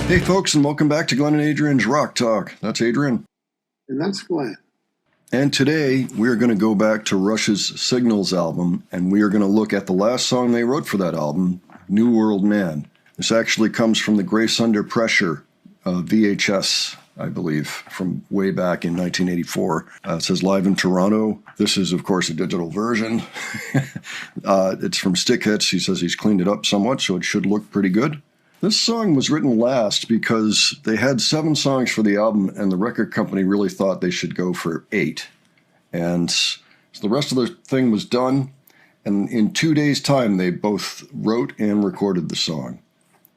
Hey folks, and welcome back to Glenn and Adrian's Rock Talk. That's Adrian. And that's Glenn. And today we're going to go back to Rush's Signals album, and we are going to look at the last song they wrote for that album, New World Man. This actually comes from the Grace Under Pressure VHS, I believe, from way back in 1984. It says live in Toronto. This is, of course, a digital version. It's from Stick Hits. He says he's cleaned it up somewhat, so it should look pretty good. This song was written last because they had 7 songs for the album, and the record company really thought they should go for 8. And so the rest of the thing was done, and in 2 days' time, they both wrote and recorded the song.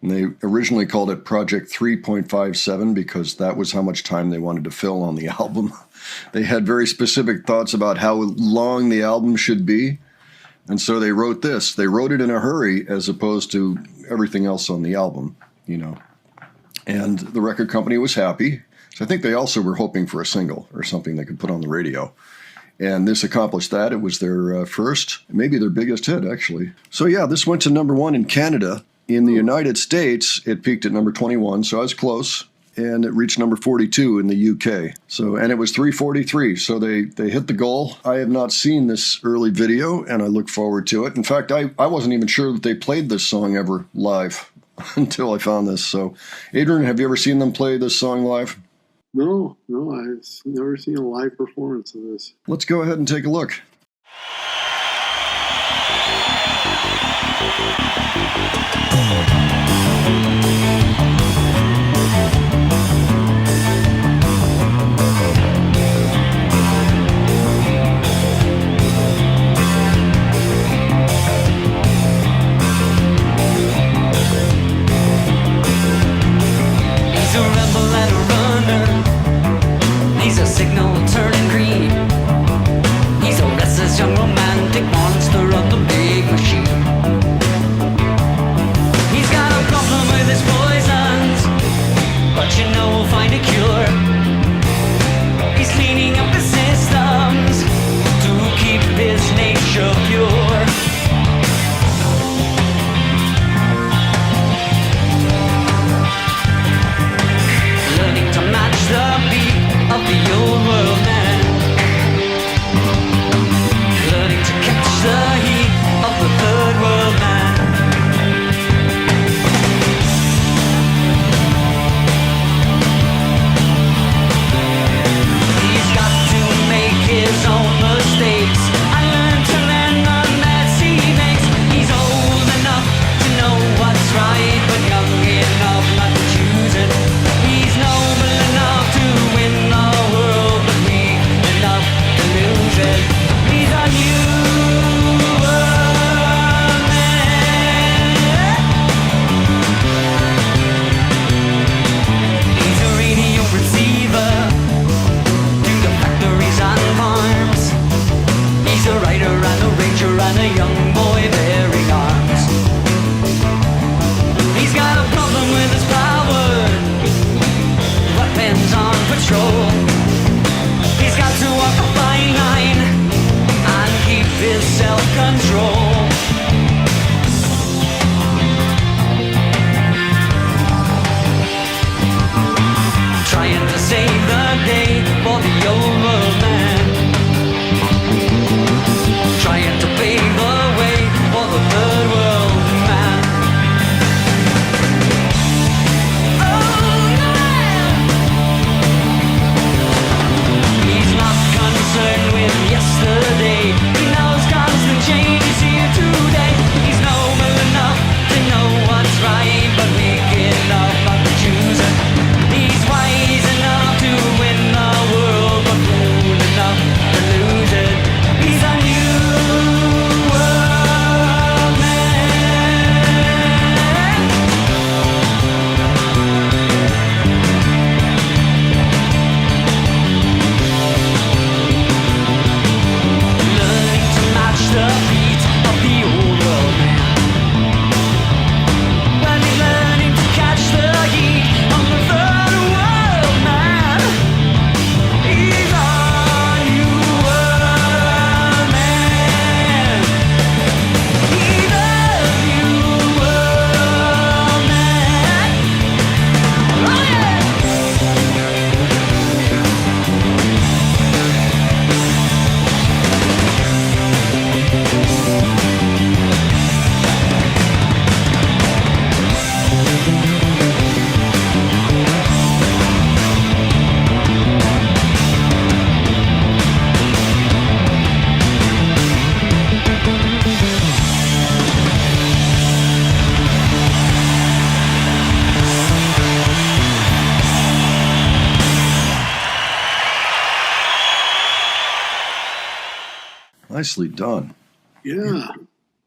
And they originally called it Project 3.57 because that was how much time they wanted to fill on the album. They had very specific thoughts about how long the album should be. And so they wrote this. They wrote it in a hurry as opposed to everything else on the album, you know. And the record company was happy. So I think they also were hoping for a single or something they could put on the radio. And this accomplished that. It was their first, maybe their biggest hit, actually. So yeah, this went to number 1 in Canada. In the United States, it peaked at number 21, so I was close. And it reached number 42 in the UK. And it was 343, so they hit the goal. I have not seen this early video, and I look forward to it. In fact, I wasn't even sure that they played this song ever live until I found this. So, Adrian, have you ever seen them play this song live? No, I've never seen a live performance of this. Let's go ahead and take a look. Young romantic monster of the big machine. Nicely done. Yeah.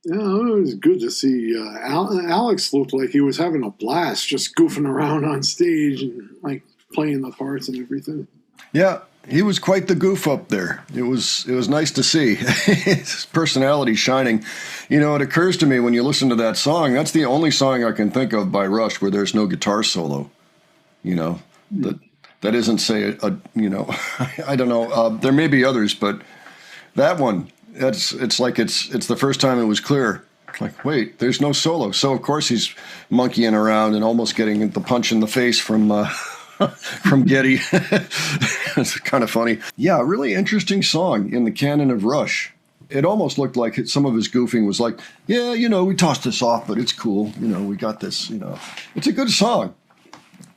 Yeah, it was good to see. Alex looked like he was having a blast, just goofing around on stage and like playing the parts and everything. Yeah, he was quite the goof up there. It was nice to see his personality shining. You know, it occurs to me when you listen to that song, that's the only song I can think of by Rush where there's no guitar solo. You know, that isn't, say, you know, I don't know. There may be others, but that one, it's like it's the first time it was clear. Like, wait, there's no solo. So, of course, he's monkeying around and almost getting the punch in the face from Geddy. It's kind of funny. Yeah, really interesting song in the canon of Rush. It almost looked like some of his goofing was like, yeah, you know, we tossed this off, but it's cool. You know, we got this, you know. It's a good song.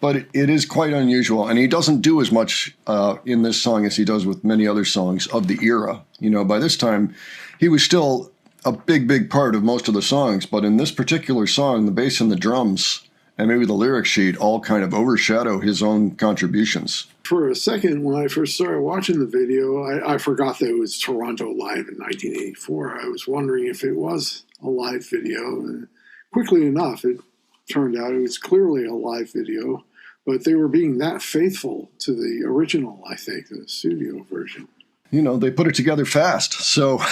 But it is quite unusual, and he doesn't do as much in this song as he does with many other songs of the era. You know, by this time, he was still a big part of most of the songs, but in this particular song, the bass and the drums, and maybe the lyric sheet, all kind of overshadow his own contributions. For a second, when I first started watching the video, I forgot that it was Toronto Live in 1984. I was wondering if it was a live video, and quickly enough, it turned out it was clearly a live video. But they were being that faithful to the original, I think, the studio version. You know, they put it together fast, so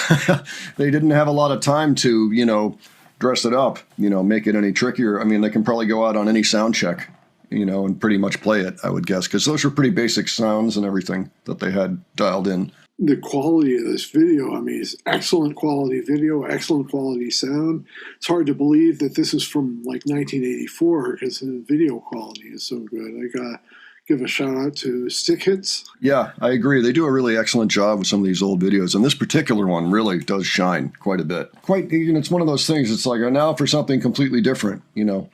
they didn't have a lot of time to, you know, dress it up, you know, make it any trickier. I mean, they can probably go out on any sound check, you know, and pretty much play it, I would guess, because those were pretty basic sounds and everything that they had dialed in. The quality of this video, I mean, it's excellent quality video, excellent quality sound. It's hard to believe that this is from like 1984 because the video quality is so good. I gotta give a shout out to Stick Hits. Yeah, I agree. They do a really excellent job with some of these old videos, and this particular one really does shine quite a bit. Quite, you know, it's one of those things. It's like now for something completely different, you know,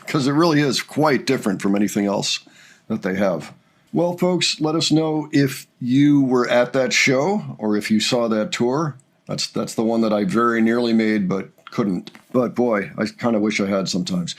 because it really is quite different from anything else that they have. Well, folks, let us know if you were at that show or if you saw that tour. That's the one that I very nearly made but couldn't. But boy, I kind of wish I had sometimes.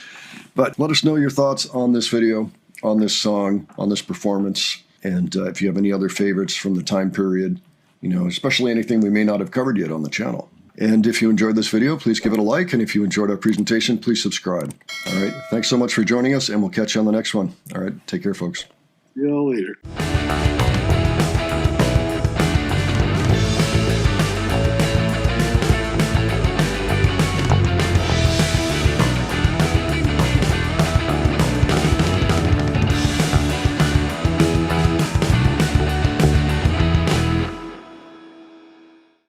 But let us know your thoughts on this video, on this song, on this performance, and if you have any other favorites from the time period, you know, especially anything we may not have covered yet on the channel. And if you enjoyed this video, please give it a like. And if you enjoyed our presentation, please subscribe. All right. Thanks so much for joining us, and we'll catch you on the next one. All right. Take care, folks. See you all later.